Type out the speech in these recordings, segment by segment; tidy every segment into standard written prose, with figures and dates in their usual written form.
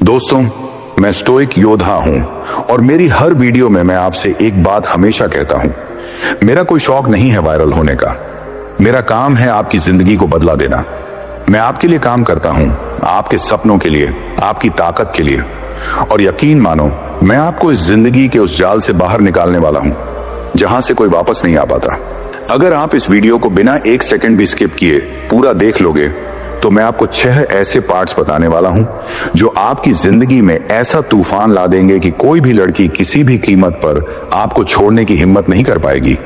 दोस्तों, मैं स्टोइक योद्धा हूं और मेरी हर वीडियो में मैं आपसे एक बात हमेशा कहता हूं। मेरा कोई शौक नहीं है वायरल होने का। मेरा काम है आपकी जिंदगी को बदला देना। मैं आपके लिए काम करता हूं, आपके सपनों के लिए, आपकी ताकत के लिए। और यकीन मानो, मैं आपको इस जिंदगी के उस जाल से बाहर निकालने वाला हूं जहां से कोई वापस नहीं आ पाता। अगर आप इस वीडियो को बिना एक सेकंड भी स्किप किए पूरा देख लोगे तो मैं आपको 6 ऐसे पार्ट्स बताने वाला हूं जो आपकी जिंदगी में ऐसा तूफान ला देंगे कि कोई भी लड़की किसी भी कीमत पर आपको छोड़ने की हिम्मत नहीं कर पाएगी।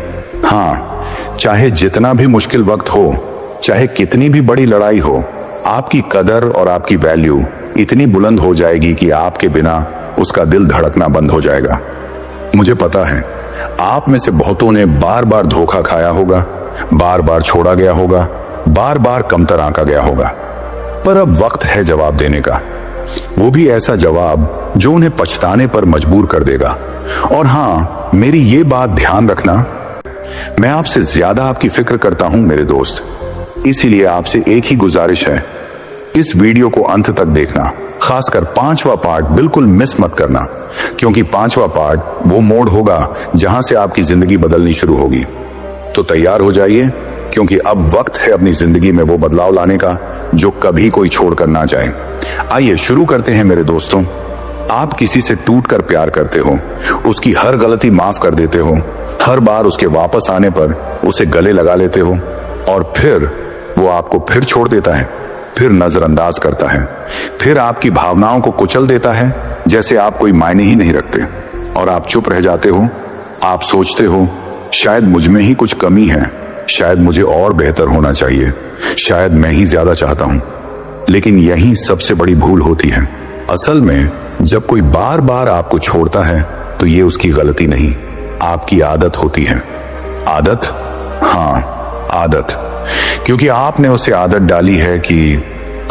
हाँ, चाहे जितना भी मुश्किल वक्त हो, चाहे कितनी भी बड़ी लड़ाई हो, आपकी कदर और आपकी वैल्यू इतनी बुलंद हो जाएगी कि आपके बिना उसका दिल धड़कना बंद हो जाएगा। मुझे पता है आप में से बहुतों ने बार बार धोखा खाया होगा, बार बार छोड़ा गया होगा, बार बार कमतर आंका गया होगा। पर अब वक्त है जवाब देने का, वो भी ऐसा जवाब जो उन्हें पछताने पर मजबूर कर देगा। और हाँ, मेरी ये बात ध्यान रखना, मैं आपसे ज्यादा आपकी फिक्र करता हूं मेरे दोस्त। इसीलिए आपसे एक ही गुजारिश है, इस वीडियो को अंत तक देखना। खासकर 5वां पार्ट बिल्कुल मिस मत करना, क्योंकि 5वां पार्ट वो मोड़ होगा जहां से आपकी जिंदगी बदलनी शुरू होगी। तो तैयार हो जाइए, क्योंकि अब वक्त है अपनी जिंदगी में वो बदलाव लाने का जो कभी कोई छोड़कर ना जाए। आइए शुरू करते हैं मेरे दोस्तों। आप किसी से टूटकर प्यार करते हो, उसकी हर गलती माफ कर देते हो, हर बार उसके वापस आने पर उसे गले लगा लेते हो, और फिर वो आपको फिर छोड़ देता है, फिर नजरअंदाज करता है, फिर आपकी भावनाओं को कुचल देता है जैसे आप कोई मायने ही नहीं रखते। और आप चुप रह जाते हो। आप सोचते हो शायद मुझ में ही कुछ कमी है, शायद मुझे और बेहतर होना चाहिए, शायद मैं ही ज्यादा चाहता हूं। लेकिन यही सबसे बड़ी भूल होती है। असल में जब कोई बार बार आपको छोड़ता है तो ये उसकी गलती नहीं, आपकी आदत होती है। आदत? हाँ, आदत। क्योंकि आपने उसे आदत डाली है कि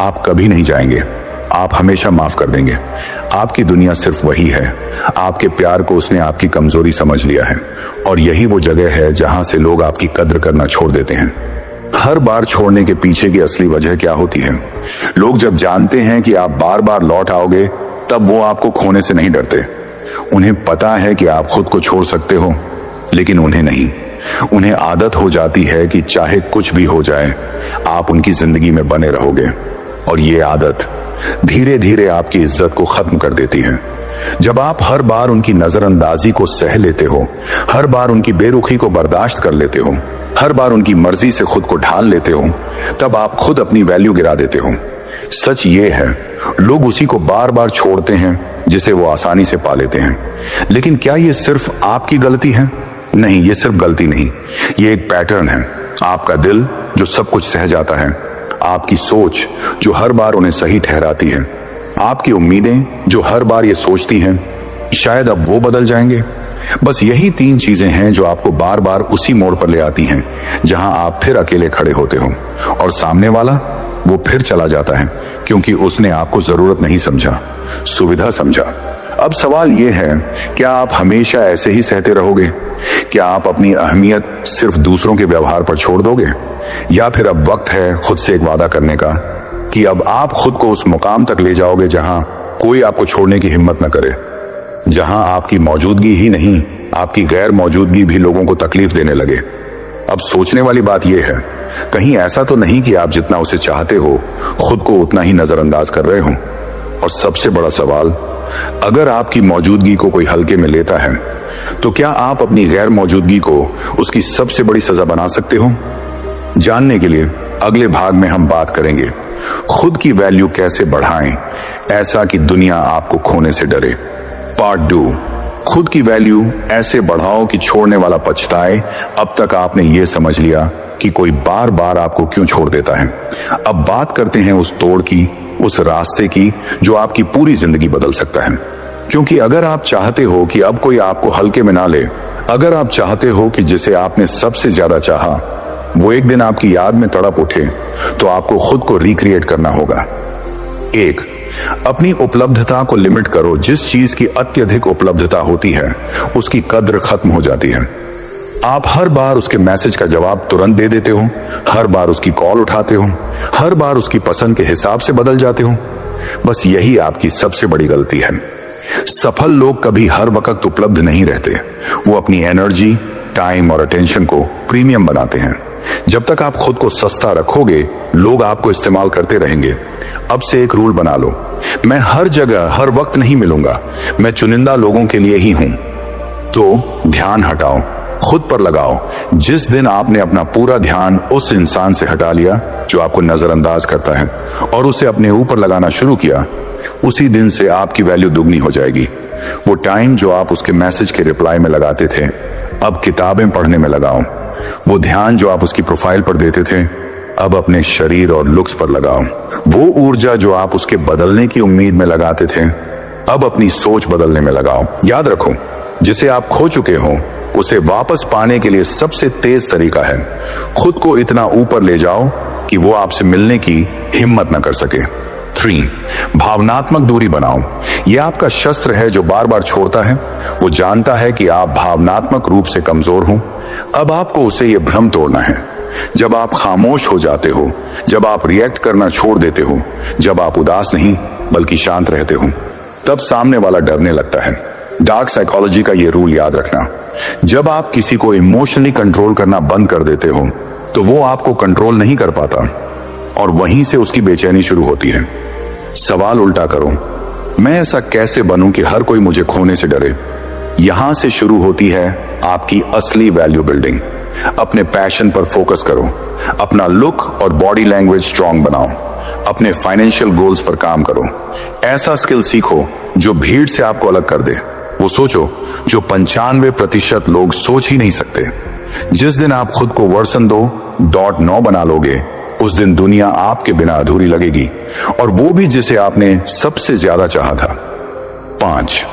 आप कभी नहीं जाएंगे, आप हमेशा माफ कर देंगे। आपकी दुनिया सिर्फ वही है। आपके प्यार को उसने आपकी कमजोरी समझ लिया है, और यही वो जगह है जहां से लोग आपकी कद्र करना छोड़ देते हैं। हर बार छोड़ने के पीछे की असली वजह क्या होती है? लोग जब जानते हैं कि आप बार बार लौट आओगे, तब वो आपको खोने से नहीं डरते। उन्हें पता है कि आप खुद को छोड़ सकते हो, लेकिन उन्हें नहीं। उन्हें आदत हो जाती है कि चाहे कुछ भी हो जाए, आप उनकी जिंदगी में बने रहोगे। और ये आदत धीरे धीरे आपकी इज्जत को खत्म कर देती है। जब आप हर बार उनकी नजरअंदाजी को सह लेते हो, हर बार उनकी बेरुखी को बर्दाश्त कर लेते हो, हर बार उनकी मर्जी से खुद को ढाल लेते हो, तब आप खुद अपनी वैल्यू गिरा देते हो। सच ये है, लोग उसी को बार बार छोड़ते हैं जिसे वो आसानी से पा लेते हैं। लेकिन क्या ये सिर्फ आपकी गलती है? नहीं, ये सिर्फ गलती नहीं, ये एक पैटर्न है। आपका दिल जो सब कुछ सह जाता है, आपकी सोच जो हर बार उन्हें सही ठहराती है, आपकी उम्मीदें जो हर बार ये सोचती हैं शायद अब वो बदल जाएंगे। बस यही 3 चीजें हैं जो आपको बार बार उसी मोड़ पर ले आती हैं जहां आप फिर अकेले खड़े होते हो, और सामने वाला वो फिर चला जाता है क्योंकि उसने आपको जरूरत नहीं समझा, सुविधा समझा। अब सवाल ये है, क्या आप हमेशा ऐसे ही सहते रहोगे? क्या आप अपनी अहमियत सिर्फ दूसरों के व्यवहार पर छोड़ दोगे? या फिर अब वक्त है खुद से एक वादा करने का कि अब आप खुद को उस मुकाम तक ले जाओगे जहां कोई आपको छोड़ने की हिम्मत न करे, जहां आपकी मौजूदगी ही नहीं, आपकी गैर मौजूदगी भी लोगों को तकलीफ देने लगे। अब सोचने वाली बात यह है, कहीं ऐसा तो नहीं कि आप जितना उसे चाहते हो खुद को उतना ही नजरअंदाज कर रहे हो? और सबसे बड़ा सवाल, अगर आपकी मौजूदगी को कोई हल्के में लेता है, तो क्या आप अपनी गैर मौजूदगी को उसकी सबसे बड़ी सजा बना सकते हो? जानने के लिए अगले भाग में हम बात करेंगे खुद की वैल्यू कैसे बढ़ाएं ऐसा कि दुनिया आपको खोने से डरे। पार्ट 2, खुद की वैल्यू ऐसे बढ़ाओ कि छोड़ने वाला पछताए। अब तक आपने ये समझ लिया कि कोई बार बार आपको क्यों छोड़ देता है। अब बात करते हैं उस तोड़ की, उस रास्ते की जो आपकी पूरी जिंदगी बदल सकता है। क्योंकि अगर आप चाहते हो कि अब कोई आपको हल्के में ना ले, अगर आप चाहते हो कि जिसे आपने सबसे ज्यादा चाहा वो एक दिन आपकी याद में तड़प उठे, तो आपको खुद को रिक्रिएट करना होगा। 1, अपनी उपलब्धता को लिमिट करो। जिस चीज की अत्यधिक उपलब्धता होती है उसकी कद्र खत्म हो जाती है। आप हर बार उसके मैसेज का जवाब तुरंत दे देते हो, हर बार उसकी कॉल उठाते हो, हर बार उसकी पसंद के हिसाब से बदल जाते हो। बस यही आपकी सबसे बड़ी गलती है। सफल लोग कभी हर वक्त उपलब्ध नहीं रहते। वो अपनी एनर्जी, टाइम और अटेंशन को प्रीमियम बनाते हैं। जब तक आप खुद को सस्ता रखोगे, लोग आपको इस्तेमाल करते रहेंगे। अब से एक रूल बना लो, मैं हर जगह हर वक्त नहीं मिलूंगा, मैं चुनिंदा लोगों के लिए ही हूं। तो ध्यान हटाओ, खुद पर लगाओ। जिस दिन आपने अपना पूरा ध्यान उस इंसान से हटा लिया जो आपको नजरअंदाज करता है और उसे अपने ऊपर लगाना शुरू किया, उसी दिन से आपकी वैल्यू दुगनी हो जाएगी। वो टाइम जो आप उसके मैसेज के रिप्लाई में लगाते थे, अब किताबें पढ़ने में लगाओ। वो ध्यान जो आप उसकी प्रोफाइल पर देते थे, अब अपने शरीर और लुक्स पर लगाओ। वो ऊर्जा जो आप उसके बदलने की उम्मीद में लगाते थे, अब अपनी सोच बदलने में लगाओ। याद रखो, जिसे आप खो चुके हो उसे वापस पाने के लिए सबसे तेज तरीका है खुद को इतना ऊपर ले जाओ कि वो आपसे मिलने की हिम्मत न कर सके। 3. भावनात्मक दूरी बनाओ। यह आपका शस्त्र है जो बार बार छोड़ता है। वो जानता है कि आप भावनात्मक रूप से कमजोर हो। अब आपको उसे यह भ्रम तोड़ना है। जब आप खामोश हो जाते हो, जब आप रिएक्ट करना छोड़ देते हो, जब आप उदास नहीं बल्कि शांत रहते हो, तब सामने वाला डरने लगता है। डार्क साइकोलॉजी का यह रूल याद रखना, जब आप किसी को इमोशनली कंट्रोल करना बंद कर देते हो तो वो आपको कंट्रोल नहीं कर पाता और वहीं से उसकी बेचैनी शुरू होती है। सवाल उल्टा करो, मैं ऐसा कैसे बनूं कि हर कोई मुझे खोने से डरे। यहां से शुरू होती है आपकी असली वैल्यू बिल्डिंग। अपने पैशन पर फोकस करो, अपना लुक और बॉडी लैंग्वेज स्ट्रांग बनाओ, अपने फाइनेंशियल गोल्स पर काम करो। ऐसा स्किल सीखो जो भीड़ से आपको अलग कर दे। वो सोचो जो 95% लोग सोच ही नहीं सकते। जिस दिन आप खुद को वर्सन 2.9 बना लोगे, उस दिन दुनिया आपके बिना अधूरी लगेगी, और वो भी जिसे आपने सबसे ज्यादा चाहा था। 5.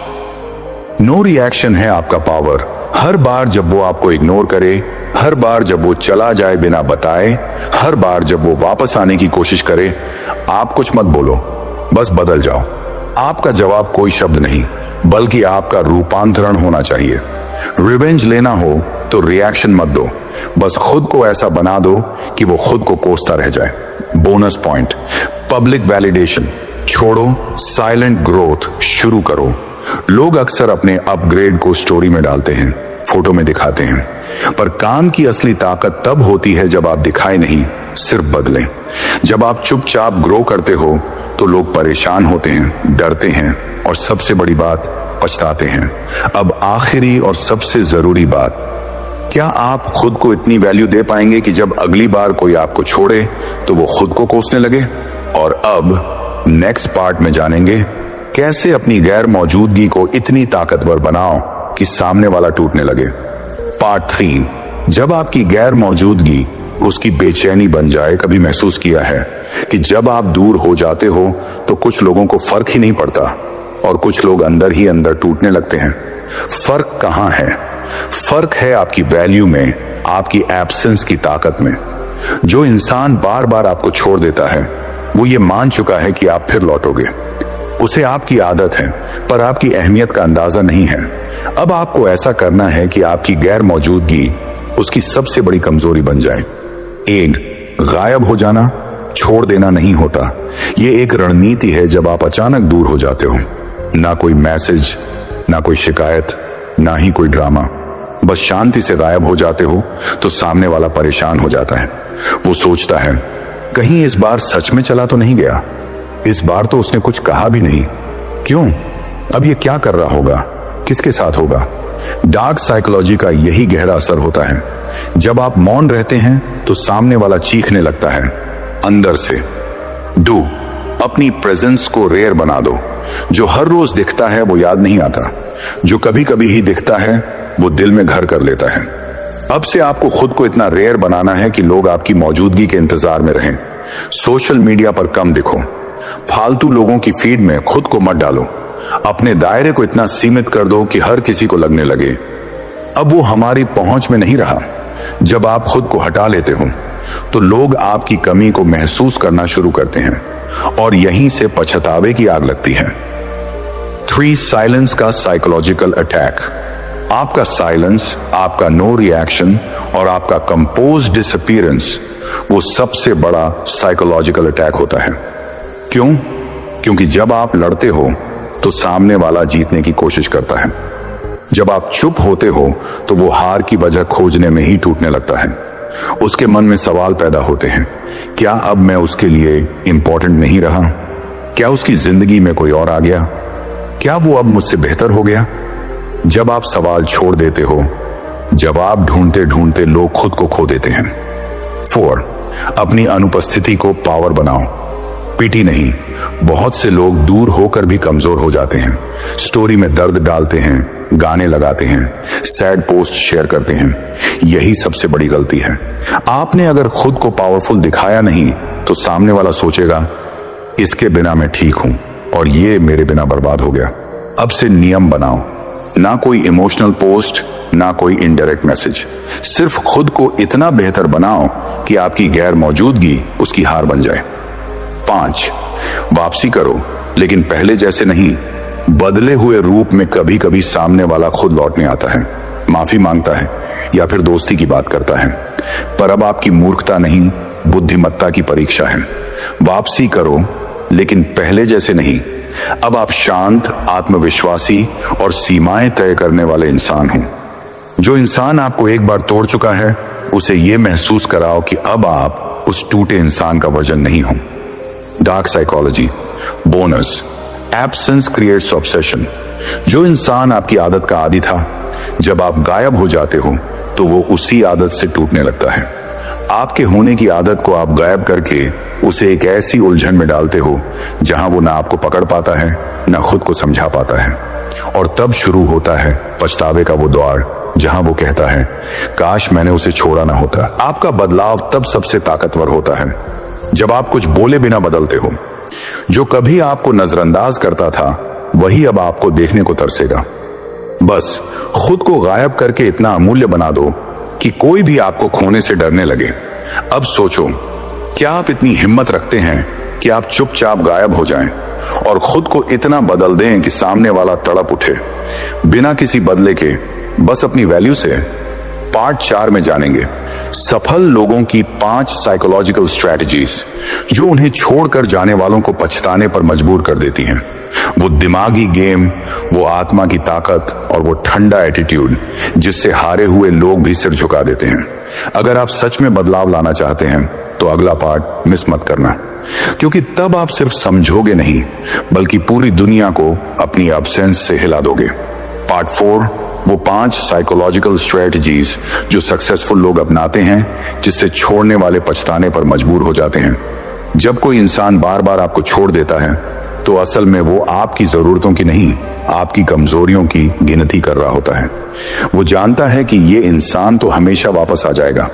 नो रिएक्शन है आपका पावर। हर बार जब वो आपको इग्नोर करे, हर बार जब वो चला जाए बिना बताए, हर बार जब वो वापस आने की कोशिश करे, आप कुछ मत बोलो, बस बदल जाओ। आपका जवाब कोई शब्द नहीं बल्कि आपका रूपांतरण होना चाहिए। रिवेंज लेना हो तो रिएक्शन मत दो, बस खुद को ऐसा बना दो कि वो खुद को कोसता रह जाए। बोनस पॉइंट, पब्लिक वैलिडेशन छोड़ो, साइलेंट ग्रोथ शुरू करो। लोग अक्सर अपने अपग्रेड को स्टोरी में डालते हैं, फोटो में दिखाते हैं, पर काम की असली ताकत तब होती है जब आप दिखाए नहीं, सिर्फ बदलें। जब आप चुपचाप ग्रो करते हो तो लोग परेशान होते हैं, डरते हैं और सबसे बड़ी बात, पछताते हैं। अब आखिरी और सबसे जरूरी बात, क्या आप खुद को इतनी वैल्यू दे पाएंगे कि जब अगली बार कोई आपको छोड़े तो वो खुद को कोसने लगे? और अब नेक्स्ट पार्ट में जानेंगे कैसे अपनी गैर मौजूदगी को इतनी ताकतवर बनाओ कि सामने वाला टूटने लगे। पार्ट 3, जब आपकी गैर मौजूदगी उसकी बेचैनी बन जाए। कभी महसूस किया है कि जब आप दूर हो जाते हो तो कुछ लोगों को फर्क ही नहीं पड़ता और कुछ लोग अंदर ही अंदर टूटने लगते हैं। फर्क कहां है? फर्क है आपकी वैल्यू में, आपकी एब्सेंस की ताकत में। जो इंसान बार बार आपको छोड़ देता है वो ये मान चुका है कि आप फिर लौटोगे। उसे आपकी आदत है पर आपकी अहमियत का अंदाजा नहीं है। अब आपको ऐसा करना है कि आपकी गैर मौजूदगी उसकी सबसे बड़ी कमजोरी बन जाए। गायब हो जाना छोड़ देना नहीं होता, ये एक रणनीति है। जब आप अचानक दूर हो जाते हो, ना कोई मैसेज, ना कोई शिकायत, ना ही कोई ड्रामा, बस शांति से गायब हो जाते हो, तो सामने वाला परेशान हो जाता है। वो सोचता है कहीं इस बार सच में चला तो नहीं गया, इस बार तो उसने कुछ कहा भी नहीं, क्यों? अब ये क्या कर रहा होगा, किसके साथ होगा? डार्क साइकोलॉजी का यही गहरा असर होता है। जब आप मौन रहते हैं तो सामने वाला चीखने लगता है अंदर से। अपनी प्रेजेंस को रेयर बना दो। जो हर रोज दिखता है वो याद नहीं आता, जो कभी कभी ही दिखता है वो दिल में घर कर लेता है। अब से आपको खुद को इतना रेयर बनाना है कि लोग आपकी मौजूदगी के इंतजार में रहें। सोशल मीडिया पर कम दिखो, फालतू लोगों की फीड में खुद को मत डालो। अपने दायरे को इतना सीमित कर दो कि हर किसी को लगने लगे अब वो हमारी पहुंच में नहीं रहा। जब आप खुद को हटा लेते हो तो लोग आपकी कमी को महसूस करना शुरू करते हैं और यहीं से पछतावे की आग लगती है। 3 साइलेंस का साइकोलॉजिकल अटैक। आपका साइलेंस, आपका नो रिएक्शन और आपका कंपोज डिसअपीयरेंस वो सबसे बड़ा साइकोलॉजिकल अटैक होता है। क्यों? क्योंकि जब आप लड़ते हो तो सामने वाला जीतने की कोशिश करता है। जब आप चुप होते हो तो वो हार की वजह खोजने में ही टूटने लगता है। उसके मन में सवाल पैदा होते हैं, क्या अब मैं उसके लिए इंपॉर्टेंट नहीं रहा? क्या उसकी जिंदगी में कोई और आ गया? क्या वो अब मुझसे बेहतर हो गया? जब आप सवाल छोड़ देते हो, जवाब ढूंढते ढूंढते लोग खुद को खो देते हैं। 4. अपनी अनुपस्थिति को पावर बनाओ, पीटी नहीं। बहुत से लोग दूर होकर भी कमजोर हो जाते हैं। स्टोरी में दर्द डालते हैं, गाने लगाते हैं, सैड पोस्ट शेयर करते हैं। यही सबसे बड़ी गलती है। आपने अगर खुद को पावरफुल दिखाया नहीं तो सामने वाला सोचेगा, इसके बिना मैं ठीक हूं और ये मेरे बिना बर्बाद हो गया। अब से नियम बनाओ, ना कोई इमोशनल पोस्ट, ना कोई इनडायरेक्ट मैसेज। सिर्फ खुद को इतना बेहतर बनाओ कि आपकी गैर मौजूदगी उसकी हार बन जाए। 5. वापसी करो, लेकिन पहले जैसे नहीं। बदले हुए रूप में कभी कभी सामने वाला खुद लौटने आता है, माफी मांगता है या फिर दोस्ती की बात करता है। पर अब आपकी मूर्खता नहीं, बुद्धिमत्ता की परीक्षा है। वापसी करो, लेकिन पहले जैसे नहीं। अब आप शांत, आत्मविश्वासी और सीमाएं तय करने वाले इंसान हैं। जो इंसान आपको एक बार तोड़ चुका है, उसे यह महसूस कराओ कि अब आप उस टूटे इंसान का वर्जन नहीं हो। Dark psychology bonus, absence creates obsession. जो इंसान आपकी आदत का आदी था, जब आप गायब हो जाते हो तो वो उसी आदत से टूटने लगता है। आपके होने की आदत को आप गायब करके उसे एक ऐसी उलझन में डालते हो जहां वो ना आपको पकड़ पाता है, ना खुद को समझा पाता है। और तब शुरू होता है पछतावे का वो द्वार, जहां वो कहता है, काश मैंने उसे छोड़ा ना होता। आपका बदलाव तब सबसे ताकतवर होता है जब आप कुछ बोले बिना बदलते हो। जो कभी आपको नजरअंदाज करता था, वही अब आपको देखने को तरसेगा। बस खुद को गायब करके इतना अमूल्य बना दो कि कोई भी आपको खोने से डरने लगे। अब सोचो, क्या आप इतनी हिम्मत रखते हैं कि आप चुपचाप गायब हो जाएं और खुद को इतना बदल दें कि सामने वाला तड़प उठे, बिना किसी बदले के, बस अपनी वैल्यू से? पार्ट 4 में जानेंगे सफल लोगों की 5 साइकोलॉजिकल स्ट्रैटेजीज जो उन्हें छोड़कर जाने वालों को पछताने पर मजबूर कर देती हैं। वो दिमागी गेम, वो आत्मा की ताकत और वो ठंडा एटीट्यूड जिससे हारे हुए लोग भी सिर झुका देते हैं। अगर आप सच में बदलाव लाना चाहते हैं तो अगला पार्ट मिस मत करना, क्योंकि तब आप सिर्फ समझोगे नहीं बल्कि पूरी दुनिया को अपनी एब्सेंस से हिला दोगे। पार्ट 4 वो 5 साइकोलॉजिकल स्ट्रेटजीज जो सक्सेसफुल लोग अपनाते हैं, जिससे छोड़ने वाले पछताने पर मजबूर हो जाते हैं। जब कोई इंसान बार बार आपको छोड़ देता है तो असल में वो आपकी जरूरतों की नहीं, आपकी कमजोरियों की गिनती कर रहा होता है। वो जानता है कि ये इंसान तो हमेशा वापस आ जाएगा,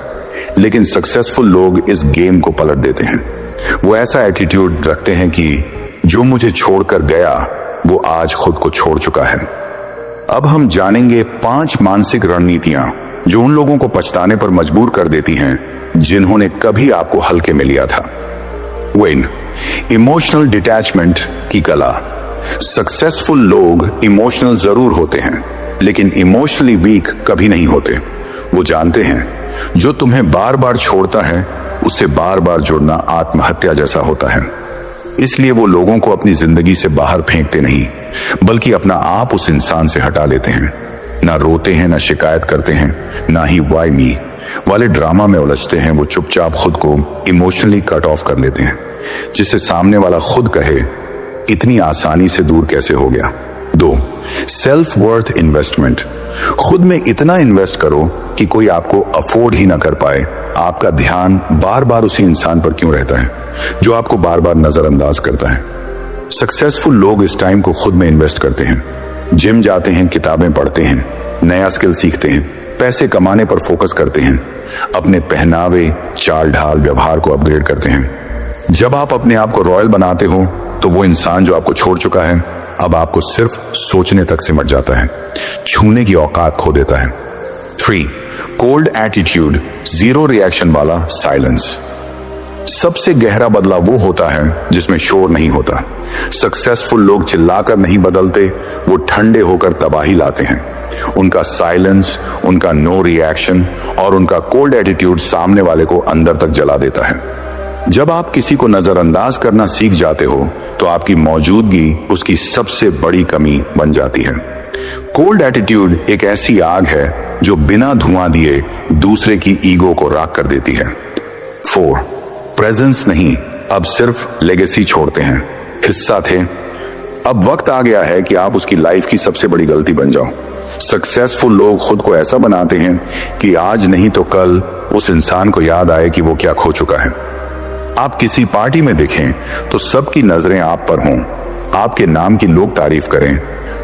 लेकिन सक्सेसफुल लोग इस गेम को पलट देते हैं। वो ऐसा एटीट्यूड रखते हैं कि जो मुझे छोड़कर गया वो आज खुद को छोड़ चुका है। अब हम जानेंगे 5 मानसिक रणनीतियां जो उन लोगों को पछताने पर मजबूर कर देती हैं जिन्होंने कभी आपको हल्के में लिया था। विन, इमोशनल डिटैचमेंट की कला। सक्सेसफुल लोग इमोशनल जरूर होते हैं, लेकिन इमोशनली वीक कभी नहीं होते। वो जानते हैं जो तुम्हें बार बार छोड़ता है उससे बार बार जुड़ना आत्महत्या जैसा होता है। इसलिए वो लोगों को अपनी जिंदगी से बाहर फेंकते नहीं, बल्कि अपना आप उस इंसान से हटा लेते हैं। ना रोते हैं, ना शिकायत करते हैं, ना ही वाई मी वाले ड्रामा में उलझते हैं। वो चुपचाप खुद को इमोशनली कट ऑफ कर लेते हैं, जिससे सामने वाला खुद कहे, इतनी आसानी से दूर कैसे हो गया। 2, सेल्फ वर्थ इन्वेस्टमेंट। खुद में इतना इन्वेस्ट करो कि कोई आपको अफोर्ड ही ना कर पाए। आपका ध्यान बार बार उसी इंसान पर क्यों रहता है जो आपको बार बार नजरअंदाज करता है। सक्सेसफुल लोग इस टाइम को खुद में इन्वेस्ट करते हैं। जिम जाते हैं, किताबें पढ़ते हैं, नया स्किल सीखते हैं, पैसे कमाने पर फोकस करते हैं, अपने पहनावे, चाल ढाल, व्यवहार को अपग्रेड करते हैं। जब आप अपने आप को रॉयल बनाते हो तो वो इंसान जो आपको छोड़ चुका है अब आपको सिर्फ सोचने तक सिमट जाता है, छूने की औकात खो देता है। 3, कोल्ड एटीट्यूड, जीरो रिएक्शन वाला साइलेंस। सबसे गहरा बदलाव वो होता है जिसमें शोर नहीं होता। सक्सेसफुल लोग चिल्लाकर नहीं बदलते, वो ठंडे होकर तबाही लाते हैं। उनका साइलेंस, उनका नो रिएक्शन और उनका कोल्ड एटीट्यूड सामने वाले को अंदर तक जला देता है। जब आप किसी को नजरअंदाज करना सीख जाते हो तो आपकी मौजूदगी उसकी सबसे बड़ी कमी बन जाती है। कोल्ड एटीट्यूड एक ऐसी आग है जो बिना धुआं दिए दूसरे की ईगो को राख कर देती है। 4. प्रेजेंस नहीं, अब सिर्फ लेगेसी छोड़ते हैं। हिस्सा थे, अब वक्त आ गया है कि आप उसकी लाइफ की सबसे बड़ी गलती बन जाओ। सक्सेसफुल लोग खुद को ऐसा बनाते हैं कि आज नहीं तो कल उस इंसान को याद आए कि वो क्या खो चुका है। आप किसी पार्टी में दिखें तो सबकी नजरें आप पर हों, आपके नाम की लोग तारीफ करें,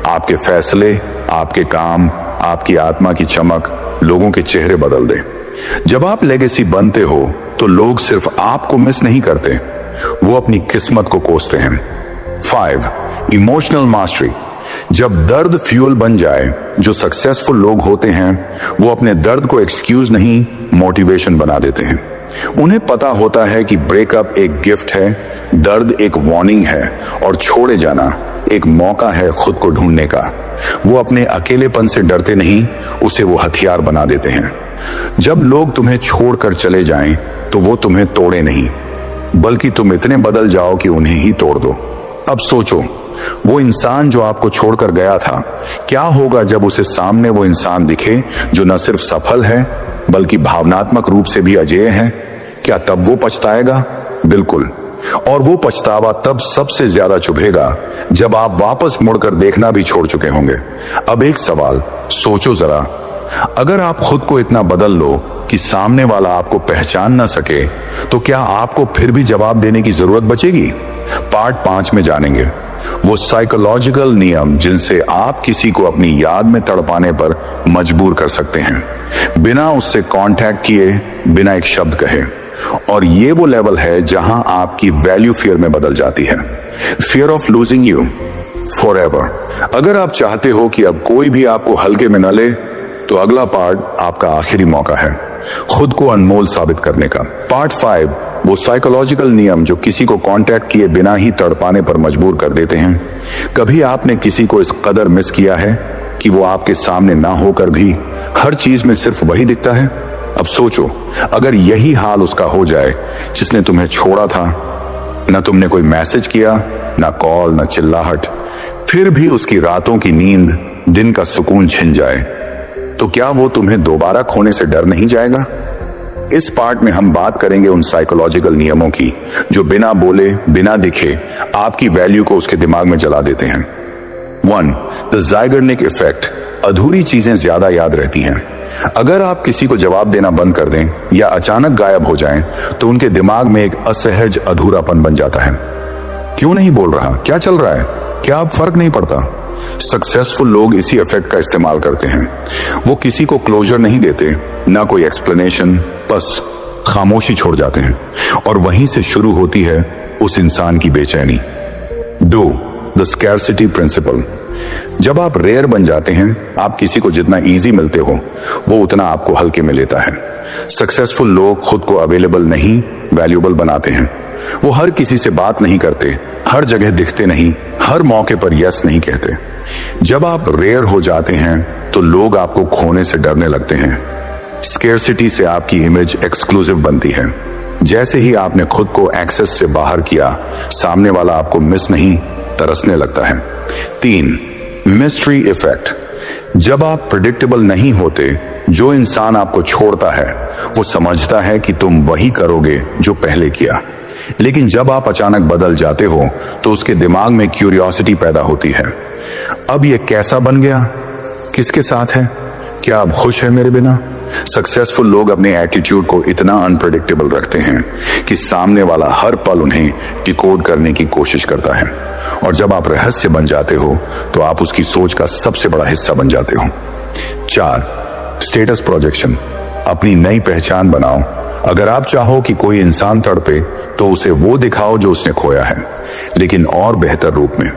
आपके फैसले, आपके काम, आपकी आत्मा की चमक लोगों के चेहरे बदल दें। जब आप लेगेसी बनते हो तो लोग सिर्फ आपको मिस नहीं करते, वो अपनी किस्मत को कोसते हैं। 5. Emotional mastery. जब दर्द फ्यूल बन जाए, जो सक्सेसफुल लोग होते हैं वो अपने दर्द को एक्सक्यूज नहीं मोटिवेशन बना देते हैं। उन्हें पता होता है कि ब्रेकअप एक गिफ्ट है, दर्द एक वार्निंग है और छोड़े जाना एक मौका है खुद को ढूंढने का। वो अपने अकेलेपन से डरते नहीं, उसे वो हथियार बना देते हैं। जब लोग तुम्हें छोड़कर चले जाएं तो वो तुम्हें तोड़े नहीं, बल्कि तुम इतने बदल जाओ कि उन्हें ही तोड़ दो। अब सोचो, वो इंसान जो आपको छोड़कर गया था, क्या होगा जब उसे सामने वो इंसान दिखे जो न सिर्फ सफल है बल्कि भावनात्मक रूप से भी अजेय है? क्या तब वो पछताएगा? बिल्कुल। और वो पछतावा तब सबसे ज्यादा चुभेगा जब आप वापस मुड़कर देखना भी छोड़ चुके होंगे। अब एक सवाल सोचो जरा, अगर आप खुद को इतना बदल लो कि सामने वाला आपको पहचान ना सके, तो क्या आपको फिर भी जवाब देने की जरूरत बचेगी? पार्ट 5 में जानेंगे वो साइकोलॉजिकल नियम जिनसे आप किसी को अपनी याद में तड़पाने पर मजबूर कर सकते हैं, बिना उससे कांटेक्ट किए, बिना एक शब्द कहे। और ये वो लेवल है जहां आपकी वैल्यू फियर में बदल जाती है। Fear of losing you forever. अगर आप चाहते हो कि अब कोई भी आपको हल्के में न ले, तो अगला पार्ट आपका आखिरी मौका है खुद को अनमोल साबित करने का। पार्ट 5 वो साइकोलॉजिकल नियम जो किसी को कांटेक्ट किए बिना ही तड़पाने पर मजबूर कर देते हैं। कभी आपने किसी को इस कदर मिस किया है कि वो आपके सामने ना होकर भी हर चीज में सिर्फ वही दिखता है? अब सोचो, अगर यही हाल उसका हो जाए जिसने तुम्हें छोड़ा था, ना तुमने कोई मैसेज किया, ना कॉल, ना चिल्लाहट, फिर भी उसकी रातों की नींद, दिन का सुकून छिन जाए, तो क्या वो तुम्हें दोबारा खोने से डर नहीं जाएगा? इस पार्ट में हम बात करेंगे उन साइकोलॉजिकल नियमों की जो बिना बोले, बिना दिखे आपकी वैल्यू को उसके दिमाग में जला देते हैं। 1. The Zeigarnik effect. अधूरी चीजें ज्यादा याद रहती हैं। अगर आप किसी को जवाब देना बंद कर दें या अचानक गायब हो जाएं, तो उनके दिमाग में एक असहज अधूरापन बन जाता है। क्यों नहीं बोल रहा? क्या चल रहा है? क्या अब फर्क नहीं पड़ता? सक्सेसफुल लोग इसी इफेक्ट का इस्तेमाल करते हैं। वो किसी को क्लोजर नहीं देते, ना कोई एक्सप्लेनेशन, बस खामोशी छोड़ जाते हैं। और वहीं से शुरू होती है उस इंसान की बेचैनी। 2. The scarcity principle. जब आप रेयर बन जाते हैं, आप किसी को जितना इजी मिलते हो, वो उतना आपको हल्के में लेता है। सक्सेसफुल लोग खुद को अवेलेबल नहीं, वैल्यूएबल बनाते हैं। वो हर किसी से बात नहीं करते, हर जगह दिखते नहीं, हर मौके पर यस नहीं कहते। जब आप रेयर हो जाते हैं तो लोग आपको खोने से डरने लगते हैं। स्केर्सिटी से आपकी इमेज एक्सक्लूसिव बनती है। जैसे ही आपने खुद को एक्सेस से बाहर किया, सामने वाला आपको मिस नहीं, तरसने लगता है। 3. Mystery effect. जब आप प्रेडिक्टेबल नहीं होते, जो इंसान आपको छोड़ता है वो समझता है कि तुम वही करोगे जो पहले किया। लेकिन जब आप अचानक बदल जाते हो तो उसके दिमाग में क्यूरियोसिटी पैदा होती है। अब ये कैसा बन गया? किसके साथ है? क्या अब खुश है मेरे बिना? सक्सेसफुल लोग अपने एटीट्यूड को इतना अनप्रेडिक्टेबल रखते हैं कि सामने वाला हर पल उन्हें डिकोड करने की कोशिश करता है। और जब आप रहस्य बन जाते हो तो आप उसकी सोच का सबसे बड़ा हिस्सा बन जाते हो। 4. Status projection. अपनी नई पहचान बनाओ। अगर आप चाहो कि कोई इंसान तड़पे, तो उसे वो दिखाओ जो उसने खोया है, लेकिन और बेहतर रूप में।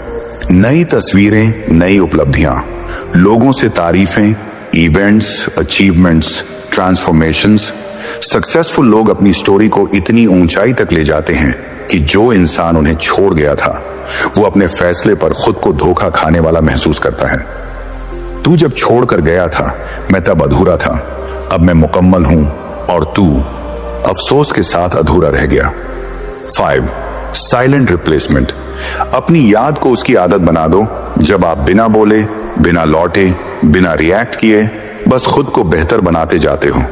नई तस्वीरें, नई उपलब्धियां, लोगों से तारीफें, इवेंट्स, अचीवमेंट्स, ट्रांसफॉर्मेशंस। सक्सेसफुल लोग अपनी स्टोरी को इतनी ऊंचाई तक ले जाते हैं कि जो इंसान उन्हें छोड़ गया था, वो अपने फैसले पर खुद को धोखा खाने वाला महसूस करता है। तू जब छोड़कर गया था, मैं तब अधूरा था, अब मैं मुकम्मल हूं और तू अफसोस के साथ अधूरा रह गया। 5. Silent replacement. अपनी याद को उसकी आदत बना दो, जब आप बिना बोले, बिना लौटे, बिना रिएक्ट किए बस खुद को बेहतर बनाते जाते हो,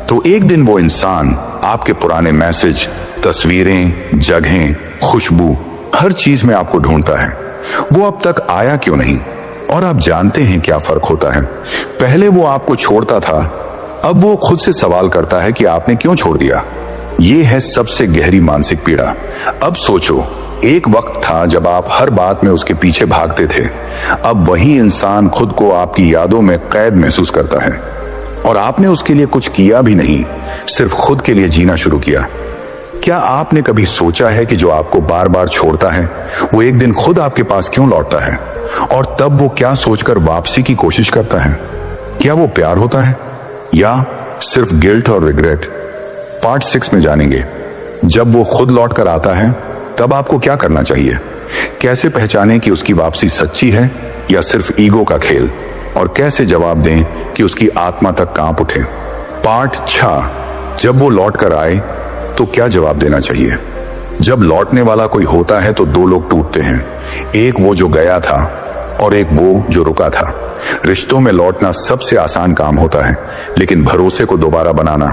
तो एक दिन वो इंसान आपके पुराने मैसेज, तस्वीरें, जगहें, खुशबू, हर चीज में आपको ढूंढता है। वो अब तक आया क्यों नहीं? और आप जानते हैं क्या फर्क होता है? पहले वो आपको छोड़ता था, अब वो खुद से सवाल करता है कि आपने क्यों छोड़ दिया। ये है सबसे गहरी मानसिक पीड़ा। अब सोचो, एक वक्त था जब आप हर बात में उसके पीछे भागते थे। अब वही इंसान खुद को आपकी यादों में कैद महसूस करता है और आपने उसके लिए कुछ किया भी नहीं, सिर्फ खुद के लिए जीना शुरू किया। क्या आपने कभी सोचा है कि जो आपको बार बार छोड़ता है वो एक दिन खुद आपके पास क्यों लौटता है, और तब वो क्या सोचकर वापसी की कोशिश करता है? क्या वो प्यार होता है या सिर्फ गिल्ट और रिग्रेट? पार्ट 6 में जानेंगे। जब वो खुद लौट कर आता है तब आपको क्या करना चाहिए? कैसे पहचानें कि उसकी वापसी सच्ची है या सिर्फ ईगो का खेल? और कैसे जवाब दें कि उसकी आत्मा तक कांप उठे? पार्ट 6, जब वो लौट कर आए तो क्या जवाब देना चाहिए? जब लौटने वाला कोई होता है तो दो लोग टूटते हैं, एक वो जो गया था और एक वो जो रुका था। रिश्तों में लौटना सबसे आसान काम होता है, लेकिन भरोसे को दोबारा बनाना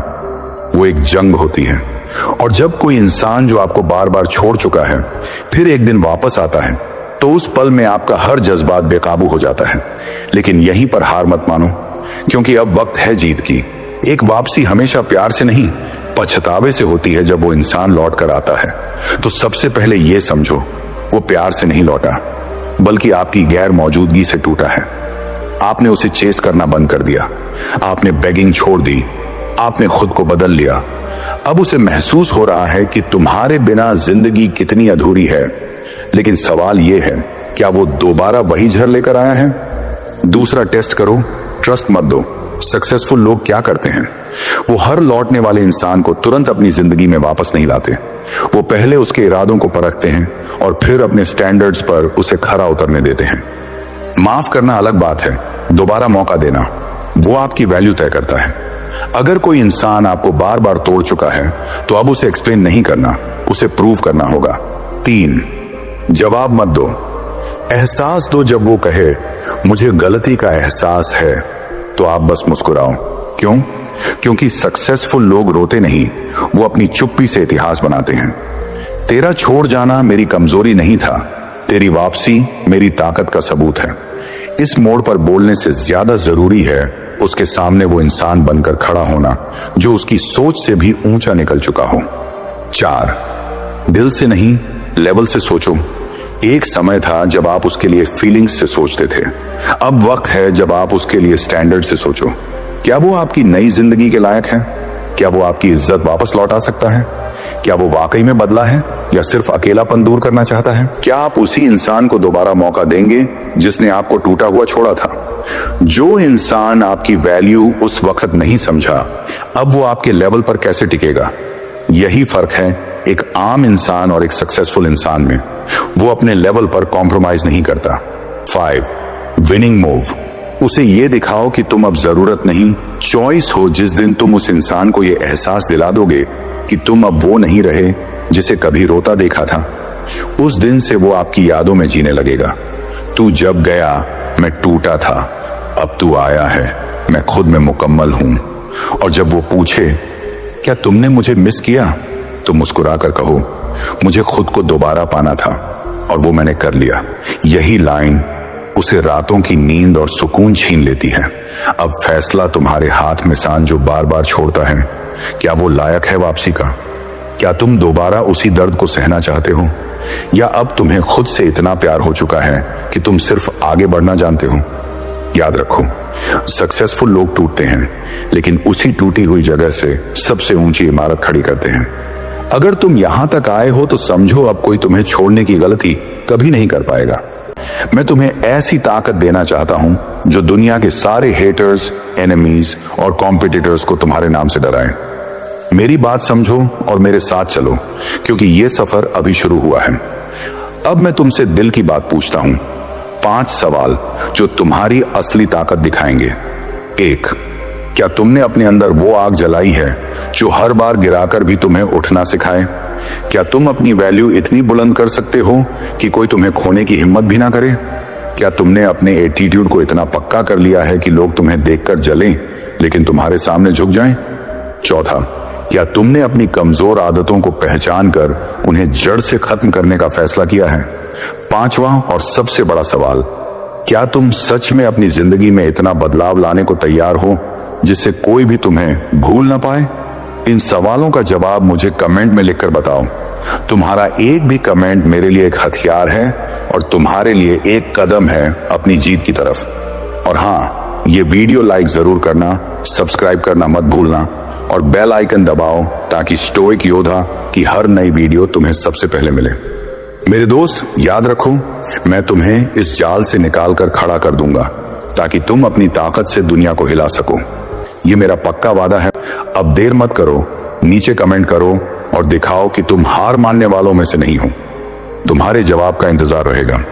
वो एक जंग होती है। और जब कोई इंसान जो आपको बार बार छोड़ चुका है फिर एक दिन वापस आता है तो उस पल में आपका हर जज्बात बेकाबू हो जाता है। लेकिन यहीं पर हार मत मानो, क्योंकि अब वक्त है जीत की। एक वापसी हमेशा प्यार से नहीं, पछतावे से होती है। जब वो इंसान लौट कर आता है तो सबसे पहले ये समझो, वो प्यार से नहीं लौटा, बल्कि आपकी गैर मौजूदगी से टूटा है। आपने उसे चेस करना बंद कर दिया, आपने बेगिंग छोड़ दी, आपने खुद को बदल लिया। अब उसे महसूस हो रहा है कि तुम्हारे बिना जिंदगी कितनी अधूरी है। लेकिन सवाल यह है, क्या वो दोबारा वही झर लेकर आया है? दूसरा टेस्ट करो, ट्रस्ट मत दो। सक्सेसफुल लोग क्या करते हैं? वो हर लौटने वाले इंसान को तुरंत अपनी जिंदगी में वापस नहीं लाते। वो पहले उसके इरादों को परखते हैं और फिर अपने स्टैंडर्ड्स पर उसे खरा उतरने देते हैं। माफ करना अलग बात है, दोबारा मौका देना वो आपकी वैल्यू तय करता है। अगर कोई इंसान आपको बार बार तोड़ चुका है तो अब उसे एक्सप्लेन नहीं करना, उसे प्रूव करना होगा। 3, जवाब मत दो, एहसास दो। जब वो कहे मुझे गलती का एहसास है तो आप बस मुस्कुराओ। क्यों? क्योंकि सक्सेसफुल लोग रोते नहीं, वो अपनी चुप्पी से इतिहास बनाते हैं। तेरा छोड़ जाना मेरी कमजोरी नहीं था, तेरी वापसी मेरी ताकत का सबूत है। इस मोड़ पर बोलने से ज्यादा जरूरी है उसके सामने वो इंसान बनकर खड़ा होना जो उसकी सोच से भी ऊंचा निकल चुका हो। 4, दिल से नहीं, लेवल से सोचो। एक समय था जब आप उसके लिए फीलिंग्स से सोचते थे, अब वक्त है जब आप उसके लिए स्टैंडर्ड से सोचो। क्या वो आपकी नई जिंदगी के लायक है? क्या वो आपकी इज्जत वापस लौटा सकता है? क्या वो वाकई में बदला है या सिर्फ अकेलापन दूर करना चाहता है? क्या आप उसी इंसान को दोबारा मौका देंगे जिसने आपको टूटा हुआ छोड़ा था? जो इंसान आपकी वैल्यू उस वक्त नहीं समझा, अब वो आपके लेवल पर कैसे टिकेगा? यही फर्क है एक आम इंसान और एक सक्सेसफुल इंसान में। वो अपने लेवल पर कॉम्प्रोमाइज नहीं करता। 5, विनिंग मूव। उसे ये दिखाओ कि तुम अब जरूरत नहीं, चॉइस हो। जिस दिन तुम उस इंसान को ये एहसास दिला दोगे कि तुम अब वो नहीं रहे जिसे कभी रोता देखा था, उस दिन से वो आपकी यादों में जीने लगेगा। तू जब गया मैं टूटा था, अब तू आया है मैं खुद में मुकम्मल हूं। और जब वो पूछे क्या तुमने मुझे मिस किया, तो मुस्कुरा कर कहो मुझे खुद को दोबारा पाना था और वो मैंने कर लिया। यही लाइन उसे रातों की नींद और सुकून छीन लेती है। अब फैसला तुम्हारे हाथ में। सान जो बार बार छोड़ता है, क्या वो लायक है वापसी का? क्या तुम दोबारा उसी दर्द को सहना चाहते हो, या अब तुम्हें खुद से इतना प्यार हो चुका है कि तुम सिर्फ आगे बढ़ना जानते हो? याद रखो, सक्सेसफुल लोग टूटते हैं, लेकिन उसी टूटी हुई जगह से सबसे ऊंची इमारत खड़ी करते हैं। अगर तुम यहां तक आए हो तो समझो अब कोई तुम्हें छोड़ने की गलती कभी नहीं कर पाएगा। मैं तुम्हें ऐसी ताकत देना चाहता हूं जो दुनिया के सारे हेटर्स, एनिमीज और कॉम्पिटिटर्स को तुम्हारे नाम से डराए। मेरी बात समझो और मेरे साथ चलो, क्योंकि यह सफर अभी शुरू हुआ है। अब मैं तुमसे दिल की बात पूछता हूं, 5 सवाल जो तुम्हारी असली ताकत दिखाएंगे। 1, क्या तुमने अपने अंदर वो आग जलाई है जो हर बार गिराकर भी तुम्हें उठना सिखाए? क्या तुम अपनी वैल्यू इतनी बुलंद कर सकते हो कि कोई तुम्हें खोने की हिम्मत भी ना करे? क्या तुमने अपने एटीट्यूड को इतना पक्का कर लिया है कि लोग तुम्हें देखकर जलें लेकिन तुम्हारे सामने झुक जाएं? चौथा, क्या तुमने अपनी कमजोर आदतों को पहचान कर उन्हें जड़ से खत्म करने का फैसला किया है? पांचवा और सबसे बड़ा सवाल, क्या तुम सच में अपनी जिंदगी में इतना बदलाव लाने को तैयार हो जिससे कोई भी तुम्हें भूल ना पाए? इन सवालों का जवाब मुझे कमेंट में लिखकर बताओ। तुम्हारा एक भी कमेंट मेरे लिए एक हथियार है और तुम्हारे लिए एक कदम है अपनी जीत की तरफ। और हाँ, ये वीडियो लाइक जरूर करना, सब्सक्राइब करना मत भूलना और बेल आइकन दबाओ ताकि स्टोइक योद्धा की हर नई वीडियो तुम्हें सबसे पहले मिले। मेरे दोस्त, याद रखो, मैं तुम्हें इस जाल से निकाल कर खड़ा कर दूंगा ताकि तुम अपनी ताकत से दुनिया को हिला सको। ये मेरा पक्का वादा है। अब देर मत करो, नीचे कमेंट करो और दिखाओ कि तुम हार मानने वालों में से नहीं हो। तुम्हारे जवाब का इंतजार रहेगा।